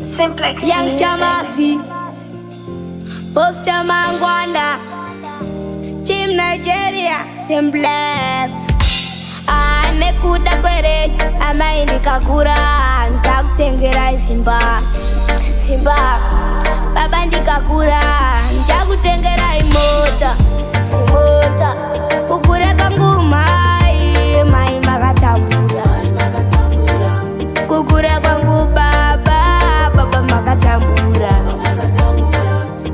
Simplex Young Chamasi, Post Chamangwanda, Team Nigeria, Simplex. Nekuda kwere, amaindi kakura, ntakutengera Simba. Simba, baba ndikakura, ntakutengera imota. Simota, kukura kangu mai makatambura. Kukura kwangu baba makatambura.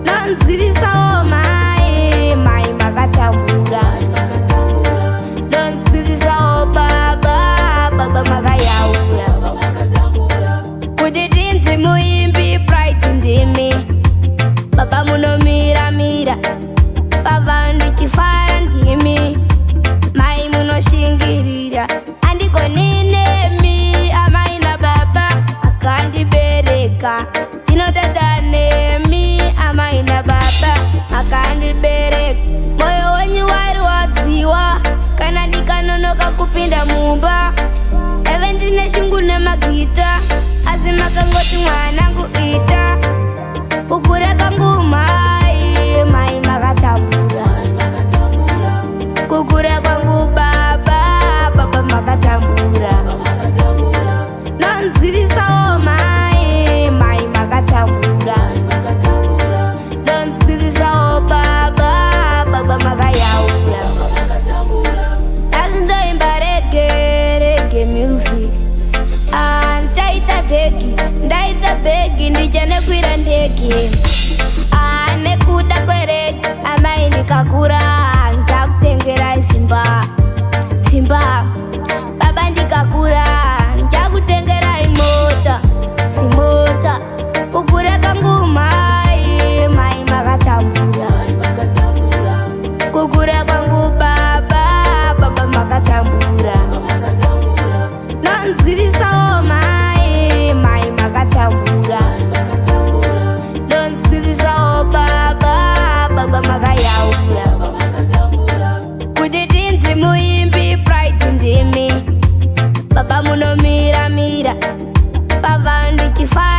Nonzirisa o mai makatambura. Nonzirisa o baba makayaura. Kuti tinzi muimbi bright ndimi, baba munomira mira. Baba ndichifara ndimi, mai munoshingirira. Andiko ninemi amai na baba akandibereka. Tinodada nemi amai na baba akandibereka. Moyo wenyu wari wadziwa kana ndikanonoka kupinda mumba. Eve ndine shungu nemagita, asi makangoti mwanangu ita. Kukura kangu mai makatambura. Kukura kwangu baba makatambura. Nonzirisa o mai makatambura. Nonzirisa o baba makayaura. Azindoimba reggae music. Ndaita begi ndijane kwira ndege. Nekuda kwere amai ndikakura, ntakutengera Simba. Simba, baba ndikakura, ntakutengera imota. Simota, kukura kangu mai makatambura. Kukura kwangu baba makatambura. Nonzirisa o mai makatambura. Nonzirisa o baba makayaura. Kuti tinzi muimbi bright ndimi, baba munomira mira. Baba ndichifara